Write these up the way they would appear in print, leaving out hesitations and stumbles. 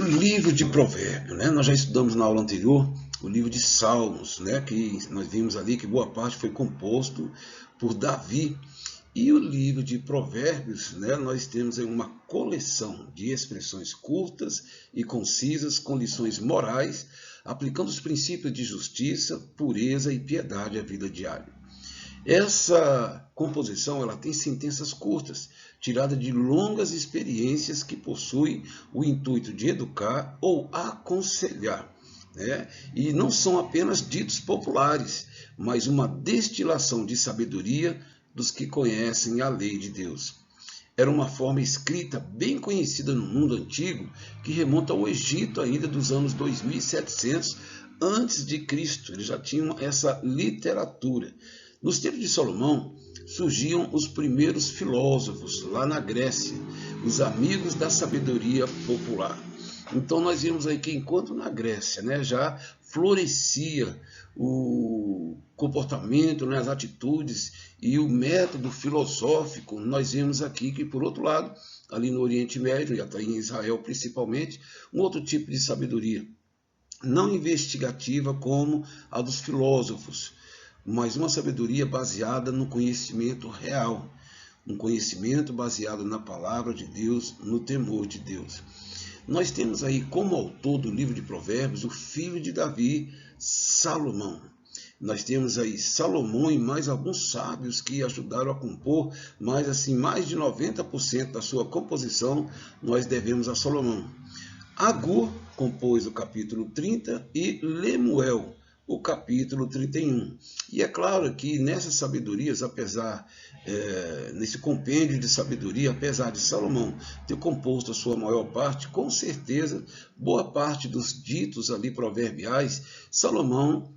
Livro de Provérbios, né? Nós já estudamos na aula anterior o livro de Salmos, né? Que nós vimos ali que boa parte foi composto por Davi. E o livro de Provérbios, né? Nós temos aí uma coleção de expressões curtas e concisas com lições morais, aplicando os princípios de justiça, pureza e piedade à vida diária. Essa composição ela tem sentenças curtas, tiradas de longas experiências que possuem o intuito de educar ou aconselhar, né? E não são apenas ditos populares, mas uma destilação de sabedoria dos que conhecem a lei de Deus. Era uma forma escrita bem conhecida no mundo antigo, que remonta ao Egito ainda dos anos 2700 antes de Cristo. Eles já tinham essa literatura. Nos tempos de Salomão, surgiam os primeiros filósofos lá na Grécia, os amigos da sabedoria popular. Então nós vimos aí que enquanto na Grécia, né, já florescia o comportamento, né, as atitudes e o método filosófico, nós vimos aqui que, por outro lado, ali no Oriente Médio e até em Israel principalmente, um outro tipo de sabedoria, não investigativa como a dos filósofos, mas uma sabedoria baseada no conhecimento real, um conhecimento baseado na palavra de Deus, no temor de Deus. Nós temos aí como autor do livro de Provérbios o filho de Davi, Salomão. Nós temos aí Salomão e mais alguns sábios que ajudaram a compor, mas assim, mais de 90% da sua composição nós devemos a Salomão. Agur compôs o capítulo 30 e Lemuel o capítulo 31. E é claro que nessas sabedorias, nesse compêndio de sabedoria, apesar de Salomão ter composto a sua maior parte, com certeza, boa parte dos ditos ali proverbiais, Salomão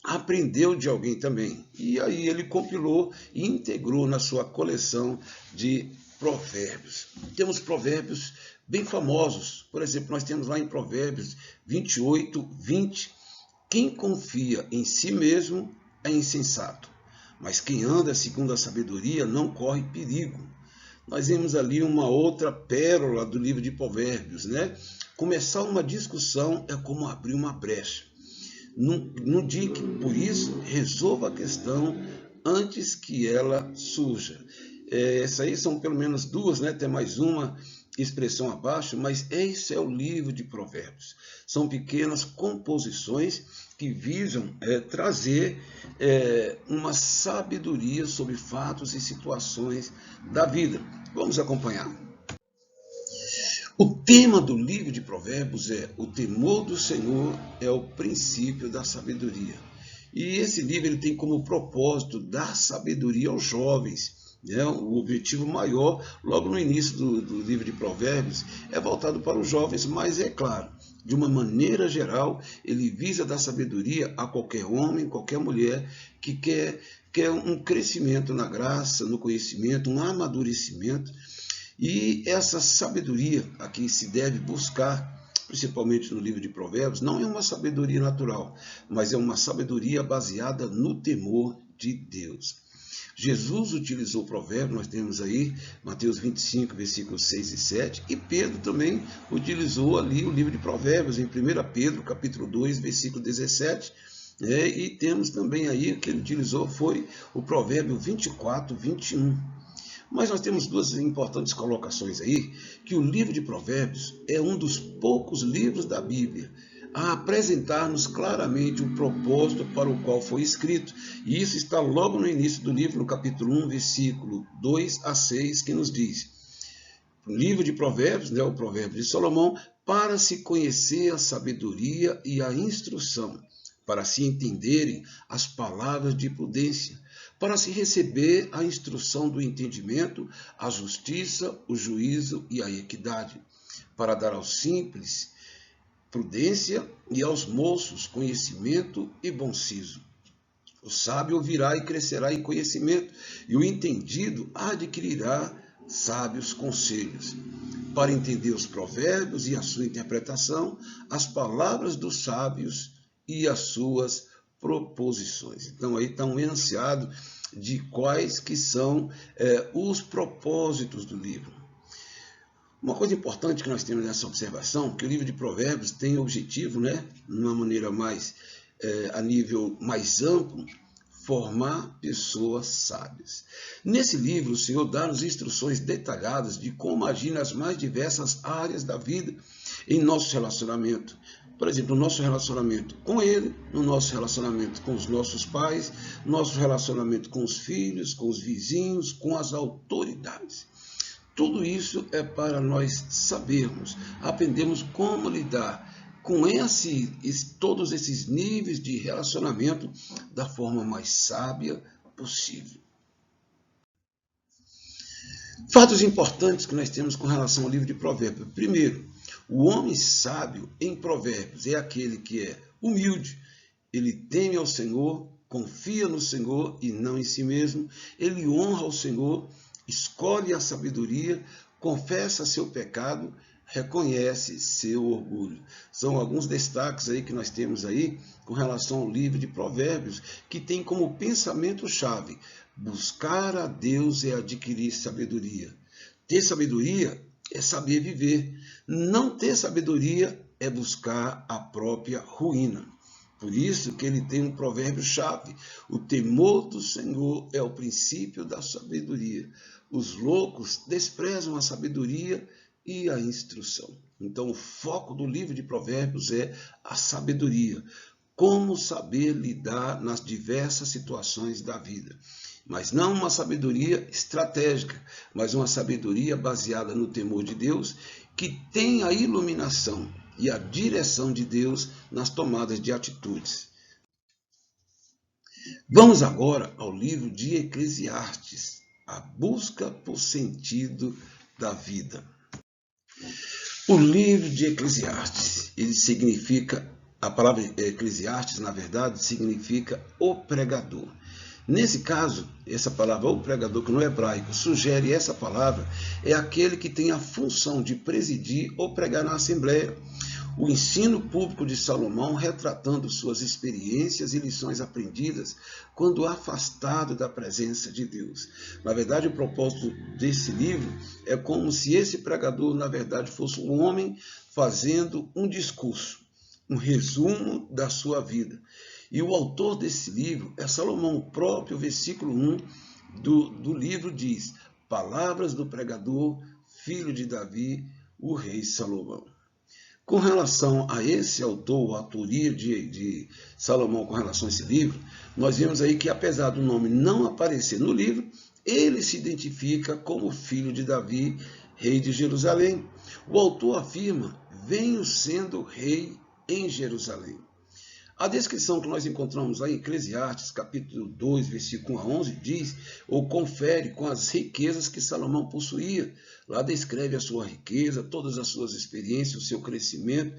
aprendeu de alguém também. E aí ele compilou e integrou na sua coleção de provérbios. Temos provérbios bem famosos. Por exemplo, nós temos lá em Provérbios 28, 20, quem confia em si mesmo é insensato, mas quem anda segundo a sabedoria não corre perigo. Nós vemos ali uma outra pérola do livro de Provérbios, né? Começar uma discussão é como abrir uma brecha. Não diga, por isso, resolva a questão antes que ela surja. Essas aí são pelo menos duas, né? Tem mais uma expressão abaixo, mas esse é o livro de Provérbios. São pequenas composições que visam trazer uma sabedoria sobre fatos e situações da vida. Vamos acompanhar. O tema do livro de Provérbios é o temor do Senhor é o princípio da sabedoria. E esse livro ele tem como propósito dar sabedoria aos jovens. O objetivo maior, logo no início do livro de Provérbios, é voltado para os jovens, mas é claro, de uma maneira geral, ele visa dar sabedoria a qualquer homem, qualquer mulher que quer um crescimento na graça, no conhecimento, um amadurecimento. E essa sabedoria a que se deve buscar, principalmente no livro de Provérbios, não é uma sabedoria natural, mas é uma sabedoria baseada no temor de Deus. Jesus utilizou o provérbio, nós temos aí Mateus 25, versículos 6 e 7, e Pedro também utilizou ali o livro de Provérbios, em 1 Pedro, capítulo 2, versículo 17, e temos também aí, o que ele utilizou foi o provérbio 24, 21. Mas nós temos duas importantes colocações aí, que o livro de Provérbios é um dos poucos livros da Bíblia a apresentar-nos claramente o propósito para o qual foi escrito. E isso está logo no início do livro, no capítulo 1, versículo 2 a 6, que nos diz: o livro de Provérbios, o provérbio de Salomão, para se conhecer a sabedoria e a instrução, para se entenderem as palavras de prudência, para se receber a instrução do entendimento, a justiça, o juízo e a equidade, para dar aos simples prudência e aos moços conhecimento e bom siso. O sábio ouvirá e crescerá em conhecimento, e o entendido adquirirá sábios conselhos. Para entender os provérbios e a sua interpretação, as palavras dos sábios e as suas proposições. Então aí está um enunciado de quais que são os propósitos do livro. Uma coisa importante que nós temos nessa observação, que o livro de Provérbios tem o objetivo, de uma maneira mais, a nível mais amplo, formar pessoas sábias. Nesse livro, o Senhor dá-nos instruções detalhadas de como agir nas mais diversas áreas da vida em nosso relacionamento. Por exemplo, no nosso relacionamento com Ele, no nosso relacionamento com os nossos pais, nosso relacionamento com os filhos, com os vizinhos, com as autoridades. Tudo isso é para nós sabermos, aprendermos como lidar com todos esses níveis de relacionamento da forma mais sábia possível. Fatos importantes que nós temos com relação ao livro de Provérbios. Primeiro, o homem sábio em Provérbios é aquele que é humilde, ele teme ao Senhor, confia no Senhor e não em si mesmo, ele honra o Senhor, escolhe a sabedoria, confessa seu pecado, reconhece seu orgulho. São alguns destaques aí que nós temos aí com relação ao livro de Provérbios, que tem como pensamento-chave: buscar a Deus é adquirir sabedoria. Ter sabedoria é saber viver. Não ter sabedoria é buscar a própria ruína. Por isso que ele tem um provérbio-chave: o temor do Senhor é o princípio da sabedoria. Os loucos desprezam a sabedoria e a instrução. Então, o foco do livro de Provérbios é a sabedoria. Como saber lidar nas diversas situações da vida. Mas não uma sabedoria estratégica, mas uma sabedoria baseada no temor de Deus, que tem a iluminação e a direção de Deus nas tomadas de atitudes. Vamos agora ao livro de Eclesiastes, a busca por sentido da vida. O livro de Eclesiastes, ele significa, a palavra Eclesiastes, na verdade, significa o pregador. Nesse caso, essa palavra, o pregador, que no hebraico sugere essa palavra, é aquele que tem a função de presidir ou pregar na Assembleia. O ensino público de Salomão, retratando suas experiências e lições aprendidas quando afastado da presença de Deus. Na verdade, o propósito desse livro é como se esse pregador, na verdade, fosse um homem fazendo um discurso, um resumo da sua vida. E o autor desse livro é Salomão. O próprio versículo 1 do livro diz: palavras do pregador, filho de Davi, o rei Salomão. Com relação a esse autor, a autoria de Salomão com relação a esse livro, nós vemos aí que, apesar do nome não aparecer no livro, ele se identifica como filho de Davi, rei de Jerusalém. O autor afirma: venho sendo rei em Jerusalém. A descrição que nós encontramos lá em Eclesiastes, capítulo 2, versículo 1 a 11, diz, ou confere com as riquezas que Salomão possuía. Lá descreve a sua riqueza, todas as suas experiências, o seu crescimento,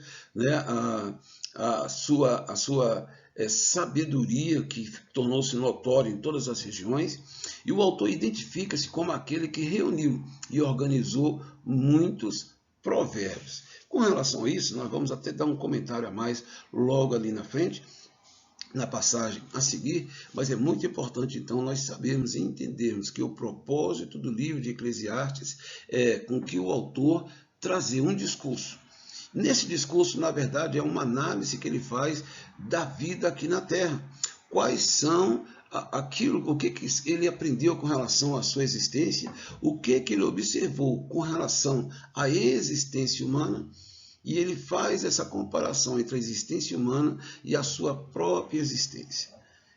a sua sabedoria, que tornou-se notória em todas as regiões. E o autor identifica-se como aquele que reuniu e organizou muitos provérbios. Com relação a isso, nós vamos até dar um comentário a mais logo ali na frente, na passagem a seguir, mas é muito importante então nós sabermos e entendermos que o propósito do livro de Eclesiastes é com que o autor trazer um discurso. Nesse discurso, na verdade, é uma análise que ele faz da vida aqui na Terra. Quais são o que ele aprendeu com relação à sua existência, o que ele observou com relação à existência humana, e ele faz essa comparação entre a existência humana e a sua própria existência.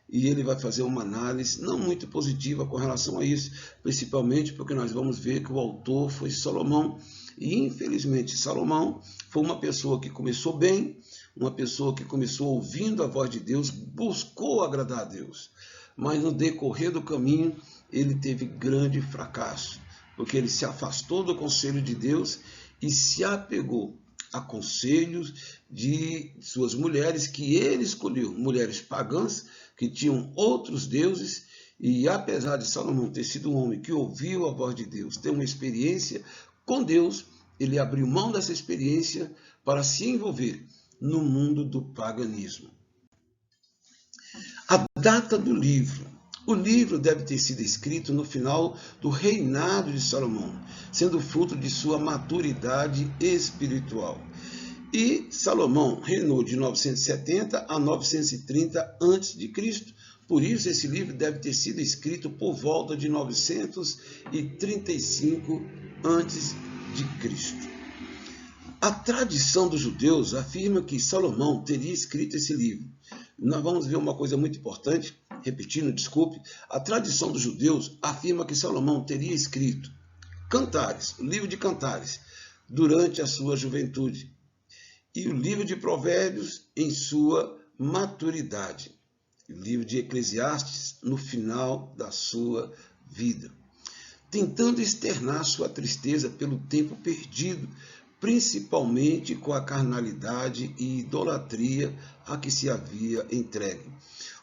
E ele vai fazer uma análise não muito positiva com relação a isso, principalmente porque nós vamos ver que o autor foi Salomão, e infelizmente Salomão foi uma pessoa que começou bem, uma pessoa que começou ouvindo a voz de Deus, buscou agradar a Deus, mas no decorrer do caminho ele teve grande fracasso, porque ele se afastou do conselho de Deus e se apegou a conselhos de suas mulheres que ele escolheu, mulheres pagãs que tinham outros deuses. E apesar de Salomão ter sido um homem que ouviu a voz de Deus, ter uma experiência com Deus, ele abriu mão dessa experiência para se envolver no mundo do paganismo. A data do livro, O livro deve ter sido escrito no final do reinado de Salomão, sendo fruto de sua maturidade espiritual. E Salomão reinou de 970 a 930 a.C., por isso esse livro deve ter sido escrito por volta de 935 a.C. A tradição dos judeus afirma que Salomão teria escrito esse livro. Nós vamos ver uma coisa muito importante, repetindo, desculpe. A tradição dos judeus afirma que Salomão teria escrito Cantares, o livro de Cantares, durante a sua juventude, e o livro de Provérbios em sua maturidade, o livro de Eclesiastes no final da sua vida, tentando externar sua tristeza pelo tempo perdido, principalmente com a carnalidade e idolatria a que se havia entregue.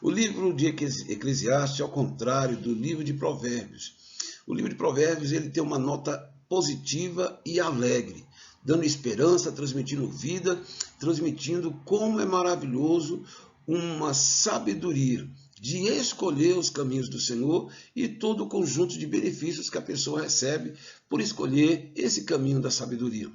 O livro de Eclesiastes, ao contrário do livro de Provérbios, o livro de Provérbios ele tem uma nota positiva e alegre, dando esperança, transmitindo vida, transmitindo como é maravilhoso uma sabedoria de escolher os caminhos do Senhor e todo o conjunto de benefícios que a pessoa recebe por escolher esse caminho da sabedoria.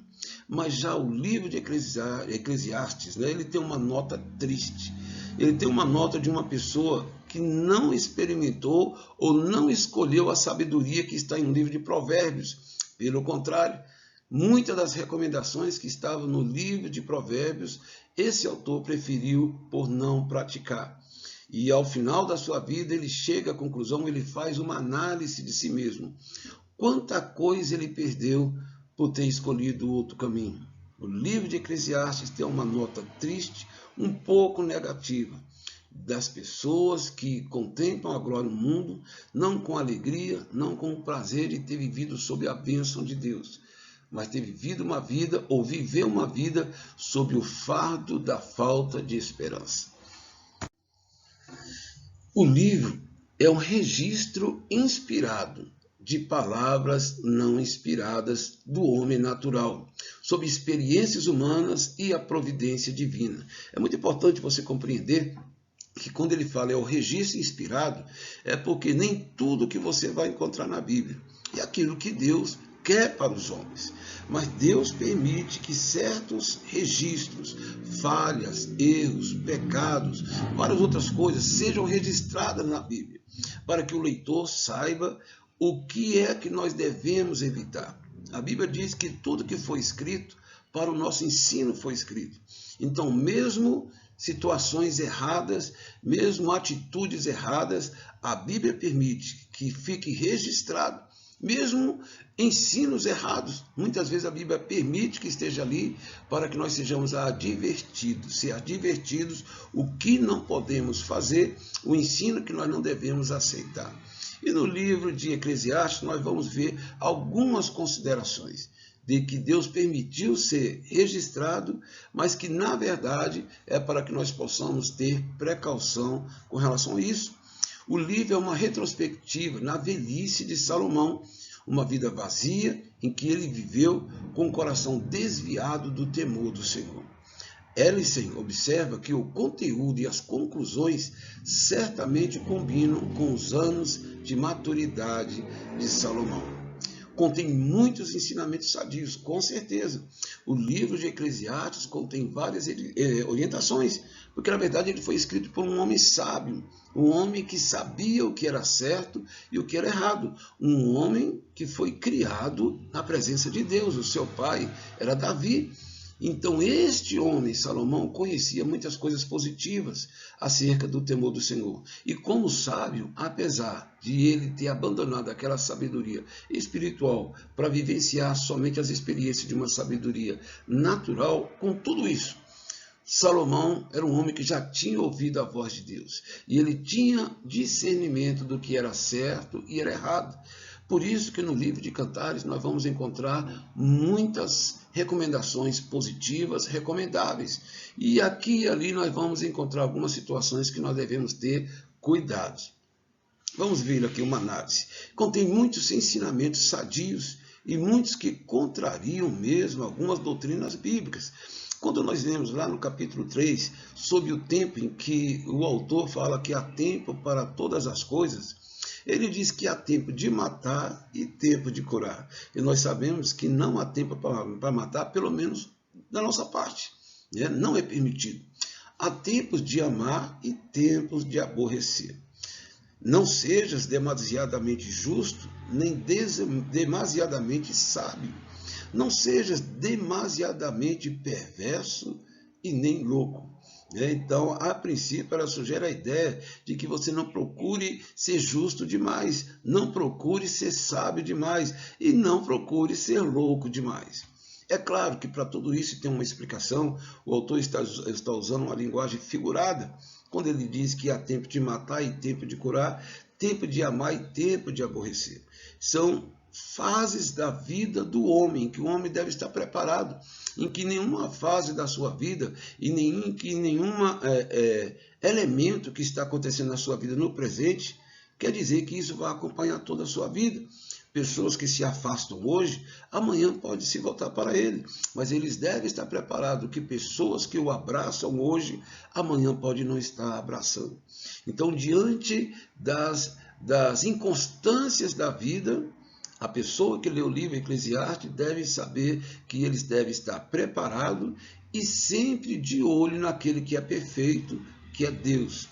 Mas já o livro de Eclesiastes, ele tem uma nota triste. Ele tem uma nota de uma pessoa que não experimentou ou não escolheu a sabedoria que está em um livro de Provérbios. Pelo contrário, muitas das recomendações que estavam no livro de Provérbios, esse autor preferiu por não praticar. E ao final da sua vida, ele chega à conclusão, ele faz uma análise de si mesmo. Quanta coisa ele perdeu por ter escolhido outro caminho. O livro de Eclesiastes tem uma nota triste, um pouco negativa, das pessoas que contemplam a glória no mundo, não com alegria, não com o prazer de ter vivido sob a bênção de Deus, mas ter vivido uma vida ou viver uma vida sob o fardo da falta de esperança. O livro é um registro inspirado de palavras não inspiradas do homem natural, sobre experiências humanas e a providência divina. É muito importante você compreender que quando ele fala é o registro inspirado, é porque nem tudo que você vai encontrar na Bíblia é aquilo que Deus quer para os homens. Mas Deus permite que certos registros, falhas, erros, pecados, várias outras coisas sejam registradas na Bíblia, para que o leitor saiba o que é que nós devemos evitar. A Bíblia diz que tudo que foi escrito para o nosso ensino foi escrito. Então, mesmo situações erradas, mesmo atitudes erradas, a Bíblia permite que fique registrado, mesmo ensinos errados. Muitas vezes a Bíblia permite que esteja ali para que nós sejamos ser advertidos o que não podemos fazer, o ensino que nós não devemos aceitar. E no livro de Eclesiastes nós vamos ver algumas considerações de que Deus permitiu ser registrado, mas que na verdade é para que nós possamos ter precaução com relação a isso. O livro é uma retrospectiva na velhice de Salomão, uma vida vazia em que ele viveu com o coração desviado do temor do Senhor. Ellison observa que o conteúdo e as conclusões certamente combinam com os anos de maturidade de Salomão. Contém muitos ensinamentos sadios, com certeza. O livro de Eclesiastes contém várias orientações, porque na verdade ele foi escrito por um homem sábio, um homem que sabia o que era certo e o que era errado, um homem que foi criado na presença de Deus. O seu pai era Davi. Então este homem, Salomão, conhecia muitas coisas positivas acerca do temor do Senhor. E como sábio, apesar de ele ter abandonado aquela sabedoria espiritual para vivenciar somente as experiências de uma sabedoria natural, com tudo isso, Salomão era um homem que já tinha ouvido a voz de Deus. E ele tinha discernimento do que era certo e era errado. Por isso que no livro de Cantares nós vamos encontrar muitas recomendações positivas, recomendáveis. E aqui e ali nós vamos encontrar algumas situações que nós devemos ter cuidados. Vamos ver aqui uma análise. Contém muitos ensinamentos sadios e muitos que contrariam mesmo algumas doutrinas bíblicas. Quando nós vemos lá no capítulo 3, sobre o tempo em que o autor fala que há tempo para todas as coisas, ele diz que há tempo de matar e tempo de curar. E nós sabemos que não há tempo para matar, pelo menos da nossa parte, né? Não é permitido. Há tempos de amar e tempos de aborrecer. Não sejas demasiadamente justo, nem demasiadamente sábio. Não sejas demasiadamente perverso e nem louco. Então, a princípio, ela sugere a ideia de que você não procure ser justo demais, não procure ser sábio demais e não procure ser louco demais. É claro que para tudo isso tem uma explicação, o autor está usando uma linguagem figurada, quando ele diz que há tempo de matar e tempo de curar, tempo de amar e tempo de aborrecer. São fases da vida do homem, que o homem deve estar preparado, em que nenhuma fase da sua vida e nenhum elemento que está acontecendo na sua vida no presente quer dizer que isso vai acompanhar toda a sua vida. Pessoas que se afastam hoje, amanhã pode se voltar para ele, mas eles devem estar preparados que pessoas que o abraçam hoje, amanhã pode não estar abraçando. Então, diante das inconstâncias da vida, a pessoa que lê o livro Eclesiastes deve saber que eles devem estar preparados e sempre de olho naquele que é perfeito, que é Deus.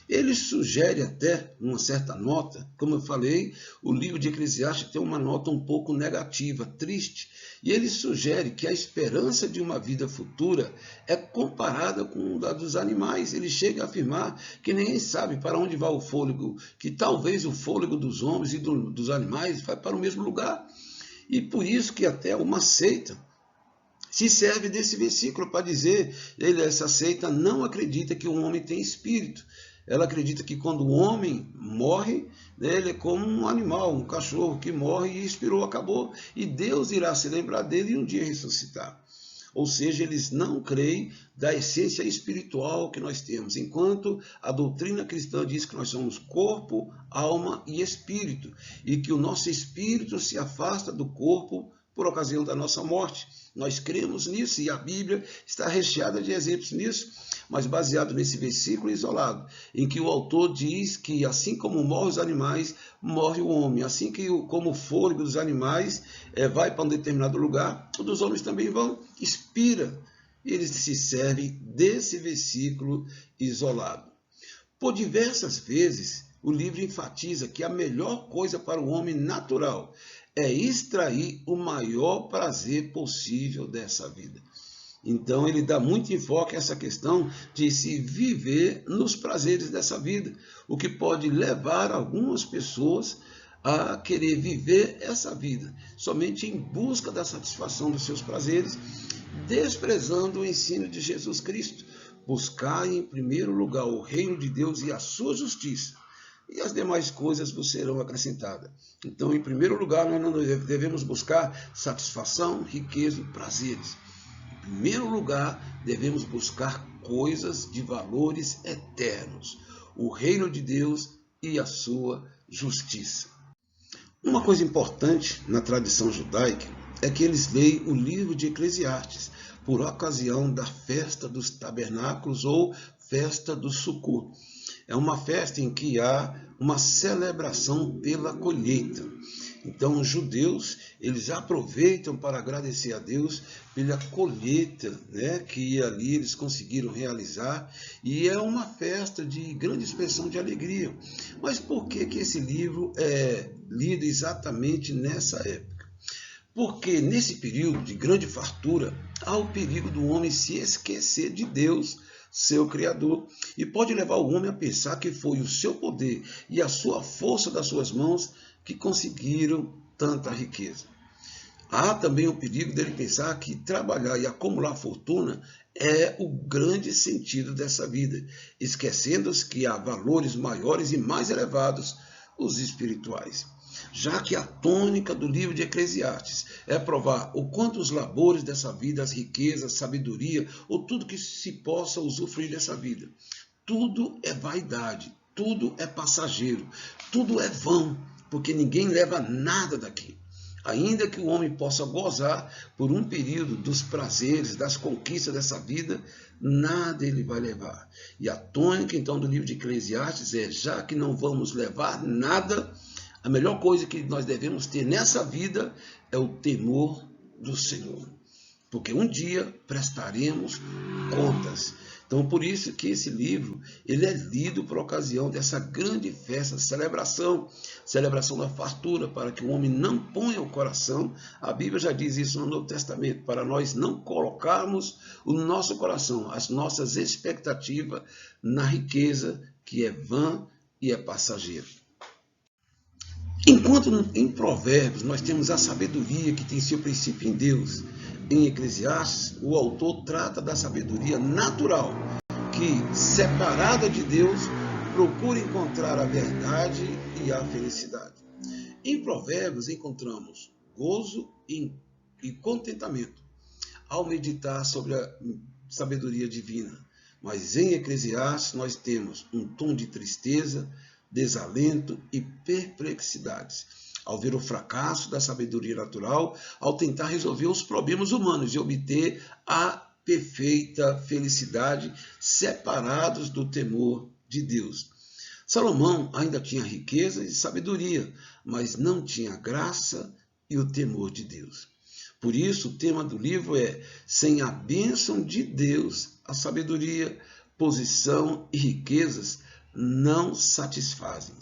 Ele sugere até uma certa nota, como eu falei, o livro de Eclesiastes tem uma nota um pouco negativa, triste, e ele sugere que a esperança de uma vida futura é comparada com a dos animais. Ele chega a afirmar que ninguém sabe para onde vai o fôlego, que talvez o fôlego dos homens e dos animais vai para o mesmo lugar. E por isso que até uma seita se serve desse versículo para dizer, essa seita não acredita que o homem tem espírito. Ela acredita que quando o homem morre, ele é como um animal, um cachorro que morre e expirou, acabou. E Deus irá se lembrar dele e um dia ressuscitar. Ou seja, eles não creem da essência espiritual que nós temos, enquanto a doutrina cristã diz que nós somos corpo, alma e espírito, e que o nosso espírito se afasta do corpo por ocasião da nossa morte. Nós cremos nisso e a Bíblia está recheada de exemplos nisso, mas baseado nesse versículo isolado, em que o autor diz que assim como morrem os animais, morre o homem. Assim como o fôlego dos animais vai para um determinado lugar, o dos homens também vão, expira. E eles se servem desse versículo isolado. Por diversas vezes, o livro enfatiza que a melhor coisa para o homem natural é extrair o maior prazer possível dessa vida. Então, ele dá muito enfoque a essa questão de se viver nos prazeres dessa vida, o que pode levar algumas pessoas a querer viver essa vida somente em busca da satisfação dos seus prazeres, desprezando o ensino de Jesus Cristo. Buscar em primeiro lugar o reino de Deus e a sua justiça, e as demais coisas vos serão acrescentadas. Então, em primeiro lugar, nós não devemos buscar satisfação, riqueza e prazeres. Em primeiro lugar, devemos buscar coisas de valores eternos, o reino de Deus e a sua justiça. Uma coisa importante na tradição judaica é que eles leem o livro de Eclesiastes por ocasião da festa dos tabernáculos ou festa do Sukkot. É uma festa em que há uma celebração pela colheita. Então, os judeus, eles aproveitam para agradecer a Deus pela colheita, que ali eles conseguiram realizar, e é uma festa de grande expressão de alegria. Mas por que esse livro é lido exatamente nessa época? Porque nesse período de grande fartura, há o perigo do homem se esquecer de Deus, seu Criador, e pode levar o homem a pensar que foi o seu poder e a sua força das suas mãos que conseguiram tanta riqueza. Há também o perigo dele pensar que trabalhar e acumular fortuna é o grande sentido dessa vida, esquecendo-se que há valores maiores e mais elevados, os espirituais. Já que a tônica do livro de Eclesiastes é provar o quanto os labores dessa vida, as riquezas, sabedoria, ou tudo que se possa usufruir dessa vida, tudo é vaidade, tudo é passageiro, tudo é vão, porque ninguém leva nada daqui. Ainda que o homem possa gozar por um período dos prazeres, das conquistas dessa vida, nada ele vai levar. E a tônica, então, do livro de Eclesiastes é: já que não vamos levar nada, a melhor coisa que nós devemos ter nessa vida é o temor do Senhor. Porque um dia prestaremos contas. Então, por isso que esse livro ele é lido por ocasião dessa grande festa, celebração da fartura, para que o homem não ponha o coração. A Bíblia já diz isso no Novo Testamento, para nós não colocarmos o nosso coração, as nossas expectativas na riqueza, que é vã e é passageira. Enquanto em Provérbios nós temos a sabedoria que tem seu princípio em Deus, em Eclesiastes o autor trata da sabedoria natural, que, separada de Deus, procura encontrar a verdade e a felicidade. Em Provérbios encontramos gozo e contentamento ao meditar sobre a sabedoria divina. Mas em Eclesiastes nós temos um tom de tristeza, desalento e perplexidades, ao ver o fracasso da sabedoria natural, ao tentar resolver os problemas humanos e obter a perfeita felicidade, separados do temor de Deus. Salomão ainda tinha riqueza e sabedoria, mas não tinha graça e o temor de Deus. Por isso, o tema do livro é: sem a bênção de Deus, a sabedoria, posição e riquezas não satisfazem.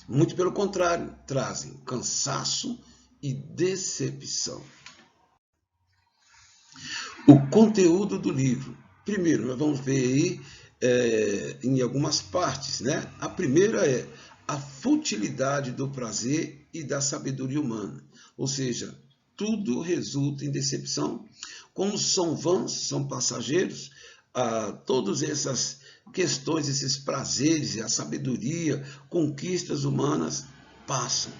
Muito pelo contrário, trazem cansaço e decepção. O conteúdo do livro. Primeiro, nós vamos ver aí em algumas partes, né? A primeira é a futilidade do prazer e da sabedoria humana. Ou seja, tudo resulta em decepção. Como são vãs, são passageiros, todas essas questões, esses prazeres e a sabedoria, conquistas humanas passam.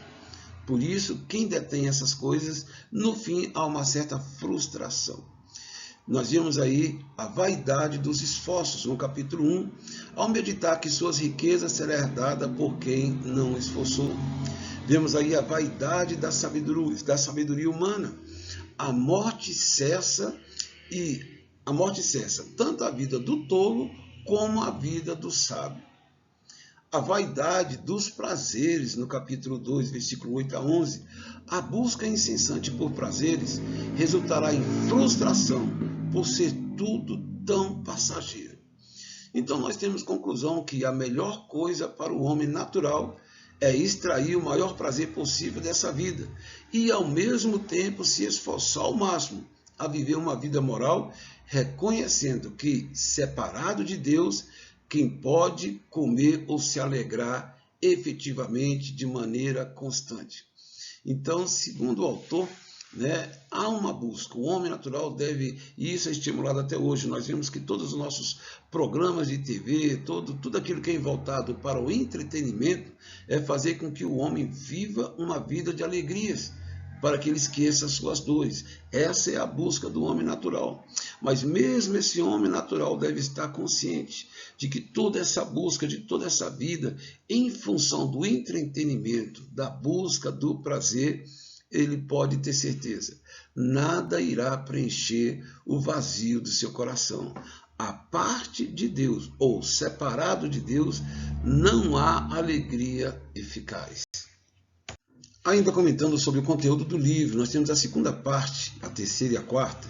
Por isso, quem detém essas coisas, no fim há uma certa frustração. Nós vimos aí a vaidade dos esforços, no capítulo 1, ao meditar que suas riquezas serão herdadas por quem não esforçou. Vemos aí a vaidade da sabedoria humana. A morte cessa tanto a vida do tolo como a vida do sábio. A vaidade dos prazeres, no capítulo 2, versículo 8 a 11, a busca incessante por prazeres resultará em frustração, por ser tudo tão passageiro. Então nós temos conclusão que a melhor coisa para o homem natural é extrair o maior prazer possível dessa vida e, ao mesmo tempo, se esforçar ao máximo a viver uma vida moral, reconhecendo que, separado de Deus, quem pode comer ou se alegrar efetivamente de maneira constante. Então, segundo o autor, há uma busca. O homem natural deve, e isso é estimulado até hoje. Nós vemos que todos os nossos programas de TV, tudo aquilo que é voltado para o entretenimento, é fazer com que o homem viva uma vida de alegrias, para que ele esqueça as suas dores. Essa é a busca do homem natural. Mas mesmo esse homem natural deve estar consciente de que toda essa busca, de toda essa vida, em função do entretenimento, da busca do prazer, ele pode ter certeza, nada irá preencher o vazio do seu coração. A parte de Deus, ou separado de Deus, não há alegria eficaz. Ainda comentando sobre o conteúdo do livro, nós temos a segunda parte, a terceira e a quarta.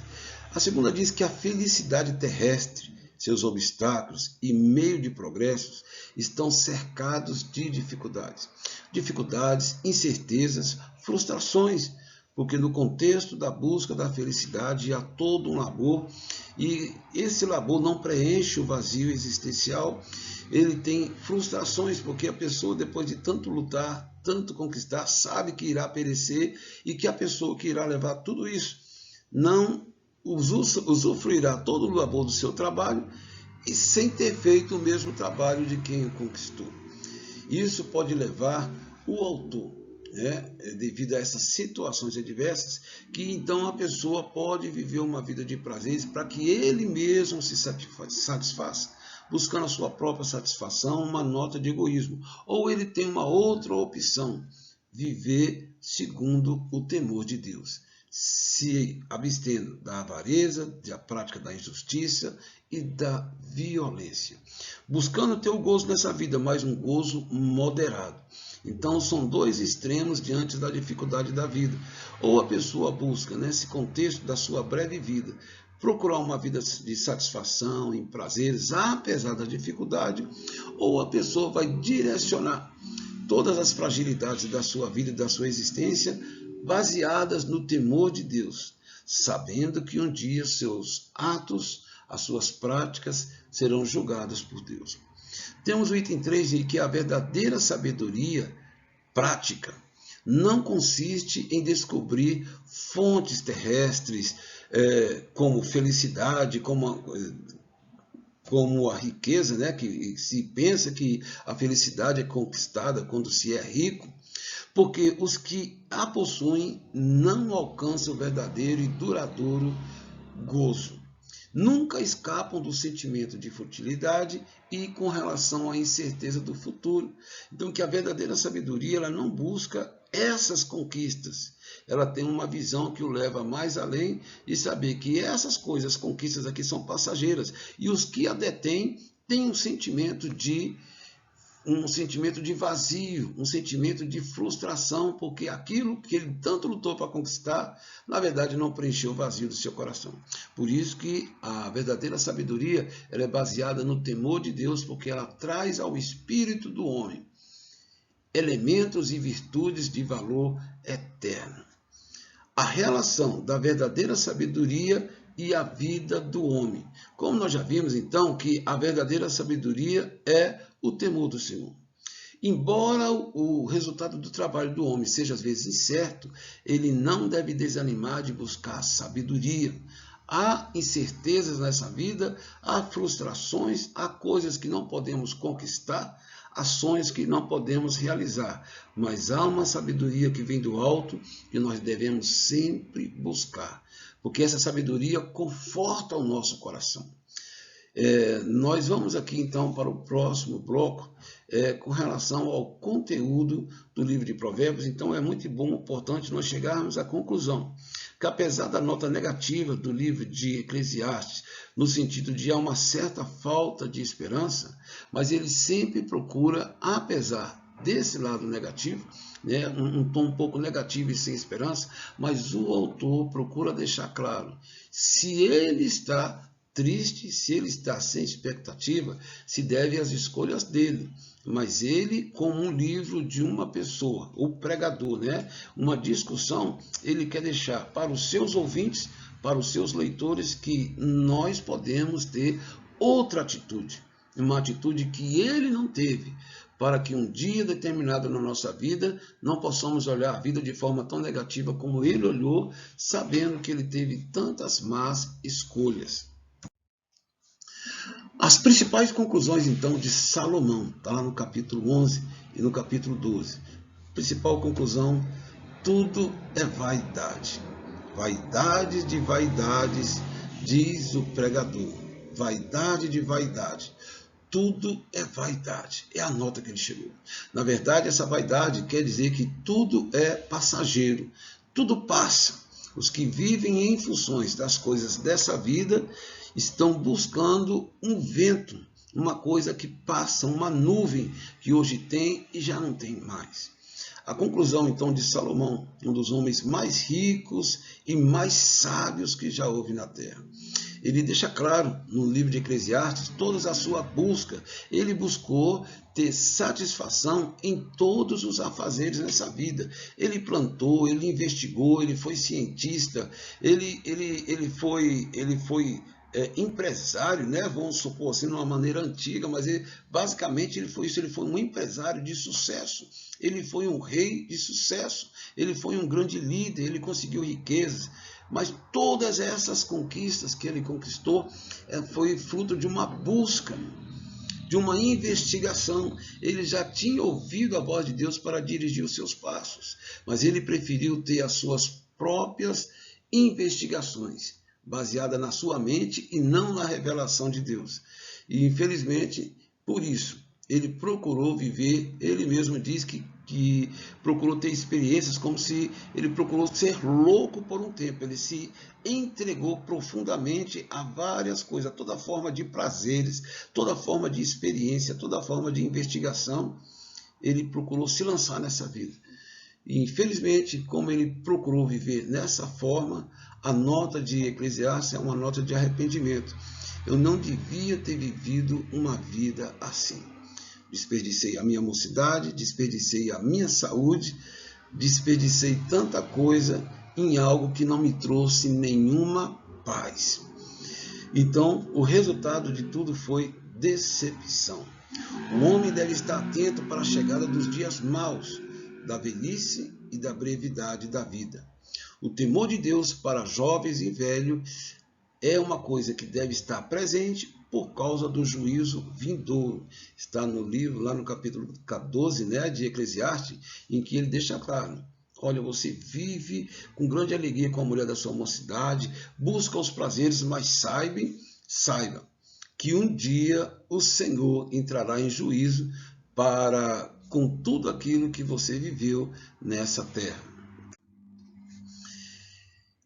A segunda diz que a felicidade terrestre, seus obstáculos e meio de progressos estão cercados de dificuldades. Dificuldades, incertezas, frustrações, porque no contexto da busca da felicidade há todo um labor, e esse labor não preenche o vazio existencial. Ele tem frustrações, porque a pessoa, depois de tanto lutar, tanto conquistar, sabe que irá perecer e que a pessoa que irá levar tudo isso não usufruirá todo o labor do seu trabalho e sem ter feito o mesmo trabalho de quem o conquistou. Isso pode levar o autor, devido a essas situações adversas, que então a pessoa pode viver uma vida de prazeres para que ele mesmo se satisfaça, buscando a sua própria satisfação, uma nota de egoísmo. Ou ele tem uma outra opção, viver segundo o temor de Deus, se abstendo da avareza, da prática da injustiça e da violência, buscando ter o gozo nessa vida, mas um gozo moderado. Então são dois extremos diante da dificuldade da vida. Ou a pessoa busca, nesse contexto da sua breve vida, procurar uma vida de satisfação, em prazeres, apesar da dificuldade, ou a pessoa vai direcionar todas as fragilidades da sua vida e da sua existência baseadas no temor de Deus, sabendo que um dia seus atos, as suas práticas serão julgadas por Deus. Temos o item 3 de que a verdadeira sabedoria prática não consiste em descobrir fontes terrestres, como felicidade, como a riqueza, né? Que se pensa que a felicidade é conquistada quando se é rico, porque os que a possuem não alcançam o verdadeiro e duradouro gozo. Nunca escapam do sentimento de futilidade e com relação à incerteza do futuro. Então, que a verdadeira sabedoria ela não busca essas conquistas. Ela tem uma visão que o leva mais além de saber que essas coisas, conquistas aqui são passageiras. E os que a detêm têm um sentimento de vazio, um sentimento de frustração, porque aquilo que ele tanto lutou para conquistar, na verdade não preencheu o vazio do seu coração. Por isso que a verdadeira sabedoria ela é baseada no temor de Deus, porque ela traz ao espírito do homem elementos e virtudes de valor eterno. A relação da verdadeira sabedoria e a vida do homem. Como nós já vimos, então, que a verdadeira sabedoria é o temor do Senhor. Embora o resultado do trabalho do homem seja às vezes incerto, ele não deve desanimar de buscar sabedoria. Há incertezas nessa vida, há frustrações, há coisas que não podemos conquistar, ações que não podemos realizar, mas há uma sabedoria que vem do alto e nós devemos sempre buscar, porque essa sabedoria conforta o nosso coração. Nós vamos aqui então para o próximo bloco com relação ao conteúdo do livro de Provérbios. Então é muito bom, importante nós chegarmos à conclusão que apesar da nota negativa do livro de Eclesiastes, no sentido de há uma certa falta de esperança, mas ele sempre procura, apesar desse lado negativo, né, um tom um pouco negativo e sem esperança, mas o autor procura deixar claro, se ele está triste, se ele está sem expectativa, se deve às escolhas dele. Mas ele, como um livro de uma pessoa, o pregador, né? Uma discussão, ele quer deixar para os seus ouvintes, para os seus leitores, que nós podemos ter outra atitude, uma atitude que ele não teve, para que um dia determinado na nossa vida não possamos olhar a vida de forma tão negativa como ele olhou, sabendo que ele teve tantas más escolhas. As principais conclusões, então, de Salomão, está lá no capítulo 11 e no capítulo 12. Principal conclusão, tudo é vaidade. Vaidade de vaidades, diz o pregador. Vaidade de vaidade. Tudo é vaidade. É a nota que ele chegou. Na verdade, essa vaidade quer dizer que tudo é passageiro. Tudo passa. Os que vivem em funções das coisas dessa vida estão buscando um vento, uma coisa que passa, uma nuvem que hoje tem e já não tem mais. A conclusão, então, de Salomão, um dos homens mais ricos e mais sábios que já houve na terra. Ele deixa claro no livro de Eclesiastes toda a sua busca. Ele buscou ter satisfação em todos os afazeres nessa vida. Ele plantou, ele investigou, ele foi cientista, ele foi empresário, né? Vamos supor assim, de uma maneira antiga, mas basicamente ele foi isso, ele foi um empresário de sucesso, ele foi um rei de sucesso, ele foi um grande líder, ele conseguiu riquezas, mas todas essas conquistas que ele conquistou foi fruto de uma busca, de uma investigação. Ele já tinha ouvido a voz de Deus para dirigir os seus passos, mas ele preferiu ter as suas próprias investigações, baseada na sua mente e não na revelação de Deus. E infelizmente, por isso, ele procurou viver, ele mesmo diz que que procurou ter experiências como se ele procurou ser louco por um tempo. Ele se entregou profundamente a várias coisas, a toda forma de prazeres, toda forma de experiência, toda forma de investigação. Ele procurou se lançar nessa vida. E, infelizmente, como ele procurou viver nessa forma, a nota de Eclesiastes é uma nota de arrependimento. Eu não devia ter vivido uma vida assim. Desperdicei a minha mocidade, desperdicei a minha saúde, desperdicei tanta coisa em algo que não me trouxe nenhuma paz. Então, o resultado de tudo foi decepção. O homem deve estar atento para a chegada dos dias maus, da velhice e da brevidade da vida. O temor de Deus para jovens e velhos é uma coisa que deve estar presente por causa do juízo vindouro. Está no livro, lá no capítulo 14, né, de Eclesiastes, em que ele deixa claro: olha, você vive com grande alegria com a mulher da sua mocidade, busca os prazeres, mas saiba que um dia o Senhor entrará em juízo para com tudo aquilo que você viveu nessa terra.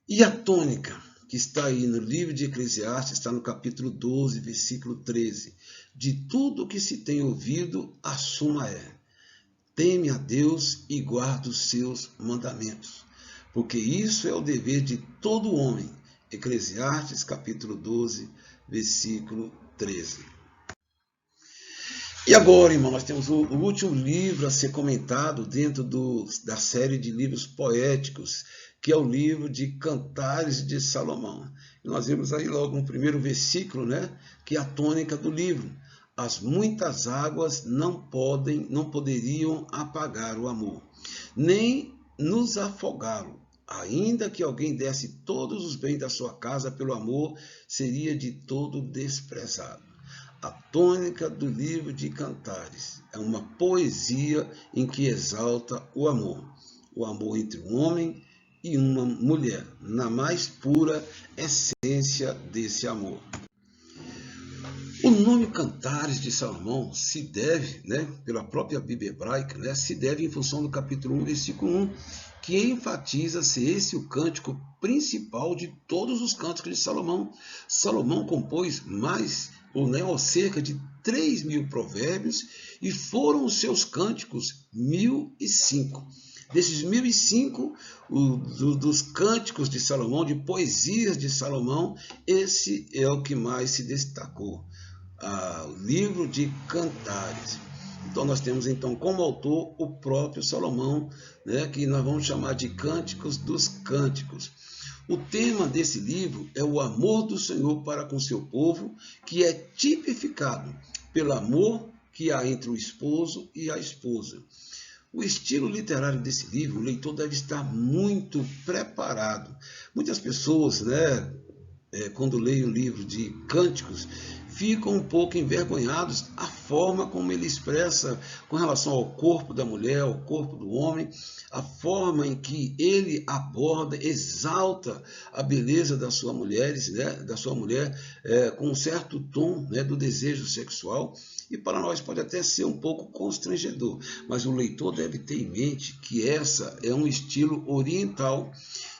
E a tônica que está aí no livro de Eclesiastes, está no capítulo 12, versículo 13. De tudo que se tem ouvido, a suma é: teme a Deus e guarda os seus mandamentos, porque isso é o dever de todo homem. Eclesiastes, capítulo 12, versículo 13. E agora, irmão, nós temos o último livro a ser comentado dentro da série de livros poéticos, que é o livro de Cantares de Salomão. E nós vemos aí logo no primeiro versículo, né, que é a tônica do livro: as muitas águas não poderiam apagar o amor, nem nos afogá-lo. Ainda que alguém desse todos os bens da sua casa pelo amor, seria de todo desprezado. A tônica do livro de Cantares é uma poesia em que exalta o amor entre um homem e uma mulher, na mais pura essência desse amor. O nome Cantares de Salomão se deve, pela própria Bíblia hebraica, se deve em função do capítulo 1, versículo 1, que enfatiza ser esse o cântico principal de todos os cânticos de Salomão. Salomão compôs cerca de 3.000 provérbios, e foram os seus cânticos 1.005. Desses 1.005, dos cânticos de Salomão, de poesias de Salomão, esse é o que mais se destacou, o livro de Cantares. Então nós temos como autor o próprio Salomão, que nós vamos chamar de Cânticos dos Cânticos. O tema desse livro é o amor do Senhor para com seu povo, que é tipificado pelo amor que há entre o esposo e a esposa. O estilo literário desse livro, o leitor deve estar muito preparado. Muitas pessoas, quando leem o livro de Cânticos, ficam um pouco envergonhados a forma como ele expressa com relação ao corpo da mulher, ao corpo do homem, a forma em que ele aborda, exalta a beleza da sua mulher, com um certo tom do desejo sexual. E para nós pode até ser um pouco constrangedor, mas o leitor deve ter em mente que essa é um estilo oriental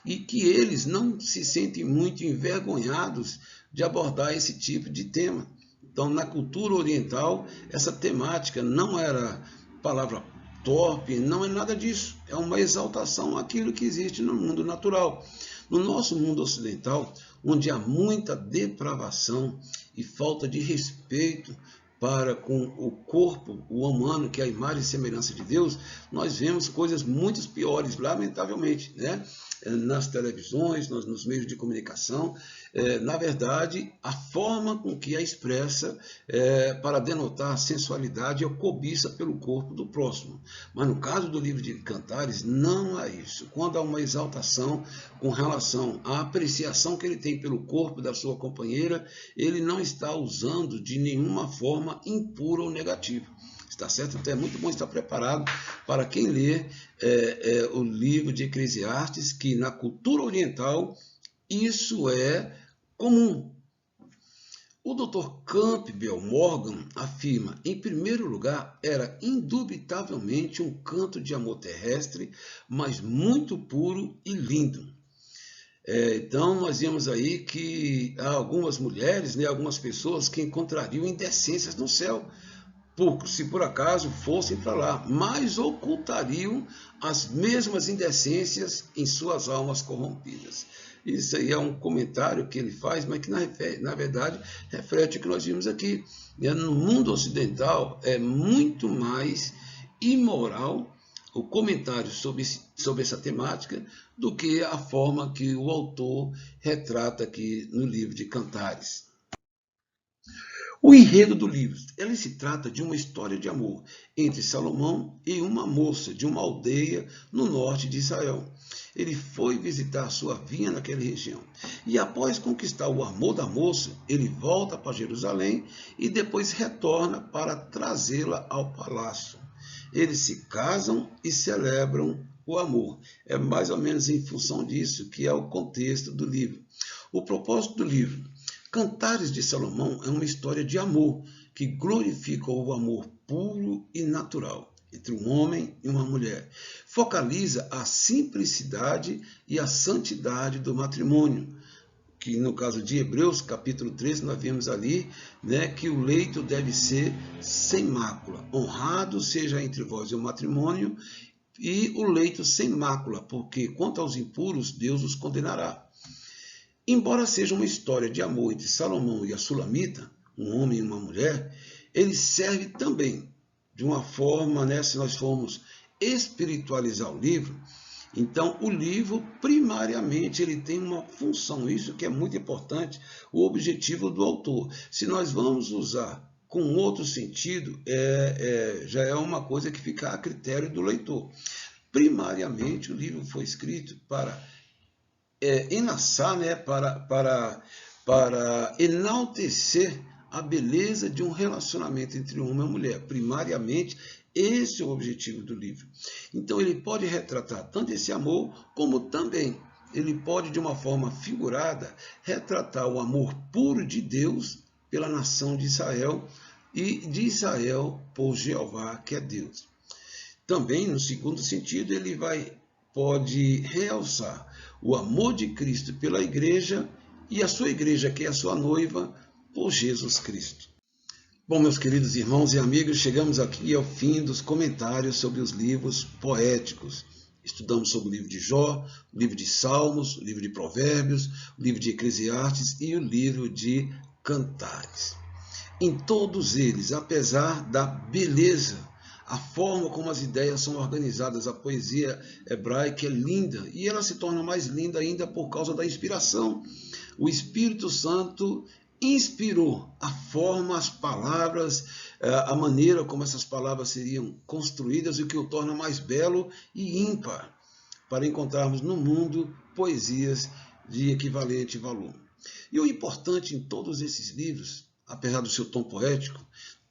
e que eles não se sentem muito envergonhados de abordar esse tipo de tema. Então, na cultura oriental, essa temática não era palavra torpe, não é nada disso. É uma exaltação àquilo que existe no mundo natural. No nosso mundo ocidental, onde há muita depravação e falta de respeito para com o corpo, o humano, que é a imagem e semelhança de Deus, nós vemos coisas muito piores, lamentavelmente, nas televisões, nos meios de comunicação. Na verdade, a forma com que a expressa para denotar a sensualidade e a cobiça pelo corpo do próximo. Mas no caso do livro de Cantares, não há isso. Quando há uma exaltação com relação à apreciação que ele tem pelo corpo da sua companheira, ele não está usando de nenhuma forma impura ou negativa. Está certo? Então é muito bom estar preparado para quem lê o livro de Eclesiastes, que na cultura oriental isso é comum. O Dr. Campbell Morgan afirma, em primeiro lugar, era indubitavelmente um canto de amor terrestre, mas muito puro e lindo. Então, nós vemos aí que há algumas mulheres, né, algumas pessoas que encontrariam indecências no céu, se por acaso fossem para lá, mas ocultariam as mesmas indecências em suas almas corrompidas. Isso aí é um comentário que ele faz, mas que na verdade reflete o que nós vimos aqui. No mundo ocidental é muito mais imoral o comentário sobre essa temática do que a forma que o autor retrata aqui no livro de Cantares. O enredo do livro, ele se trata de uma história de amor entre Salomão e uma moça de uma aldeia no norte de Israel. Ele foi visitar sua vinha naquela região e após conquistar o amor da moça, ele volta para Jerusalém e depois retorna para trazê-la ao palácio. Eles se casam e celebram o amor. É mais ou menos em função disso que é o contexto do livro. O propósito do livro. Cantares de Salomão é uma história de amor que glorifica o amor puro e natural entre um homem e uma mulher. Focaliza a simplicidade e a santidade do matrimônio, que no caso de Hebreus, capítulo 13, nós vemos ali, né, que o leito deve ser sem mácula. Honrado seja entre vós o matrimônio e o leito sem mácula, porque quanto aos impuros, Deus os condenará. Embora seja uma história de amor entre Salomão e a Sulamita, um homem e uma mulher, ele serve também de uma forma, né, se nós formos espiritualizar o livro, então o livro primariamente ele tem uma função, isso que é muito importante, o objetivo do autor. Se nós vamos usar com outro sentido, já é uma coisa que fica a critério do leitor. Primariamente o livro foi escrito para enlaçar, né, para enaltecer a beleza de um relacionamento entre um homem e uma mulher. Primariamente, esse é o objetivo do livro. Então, ele pode retratar tanto esse amor, como também ele pode, de uma forma figurada, retratar o amor puro de Deus pela nação de Israel e de Israel por Jeová, que é Deus. Também, no segundo sentido, ele pode realçar o amor de Cristo pela igreja e a sua igreja, que é a sua noiva, por Jesus Cristo. Bom, meus queridos irmãos e amigos, chegamos aqui ao fim dos comentários sobre os livros poéticos. Estudamos sobre o livro de Jó, o livro de Salmos, o livro de Provérbios, o livro de Eclesiastes e o livro de Cantares. Em todos eles, apesar da beleza, a forma como as ideias são organizadas, a poesia hebraica é linda e ela se torna mais linda ainda por causa da inspiração. O Espírito Santo inspirou a forma, as palavras, a maneira como essas palavras seriam construídas, o que o torna mais belo e ímpar, para encontrarmos no mundo poesias de equivalente valor. E o importante em todos esses livros, apesar do seu tom poético,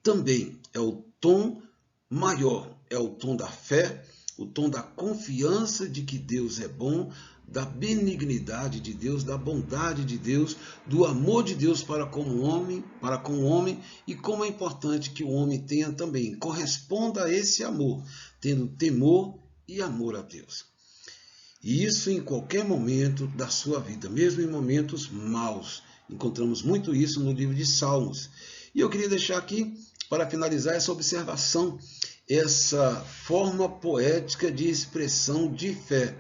também é o tom maior, é o tom da fé, o tom da confiança de que Deus é bom, da benignidade de Deus, da bondade de Deus, do amor de Deus para com o homem e como é importante que o homem tenha também, corresponda a esse amor, tendo temor e amor a Deus. E isso em qualquer momento da sua vida, mesmo em momentos maus. Encontramos muito isso no livro de Salmos. E eu queria deixar aqui, para finalizar, essa observação, essa forma poética de expressão de fé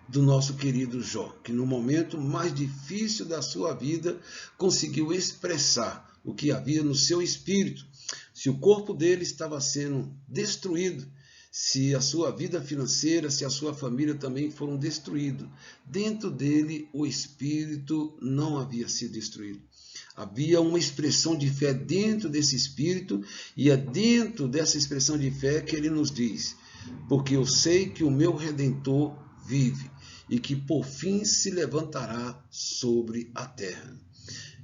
do nosso querido Jó, que no momento mais difícil da sua vida conseguiu expressar o que havia no seu espírito. Se o corpo dele estava sendo destruído, se a sua vida financeira, se a sua família também foram destruídos, dentro dele o espírito não havia sido destruído. Havia uma expressão de fé dentro desse espírito e é dentro dessa expressão de fé que ele nos diz: porque eu sei que o meu Redentor vive e que por fim se levantará sobre a terra.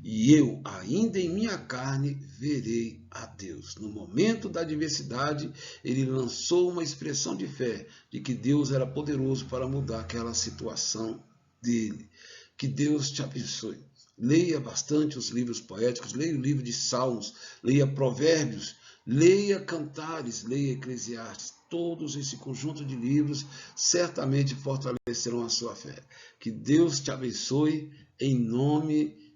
E eu, ainda em minha carne, verei a Deus. No momento da adversidade, ele lançou uma expressão de fé de que Deus era poderoso para mudar aquela situação dele. Que Deus te abençoe. leia bastante os livros poéticos, leia o livro de Salmos, leia Provérbios, leia Cantares, leia Eclesiastes. Todos esse conjunto de livros certamente fortalecerão a sua fé. Que Deus te abençoe em nome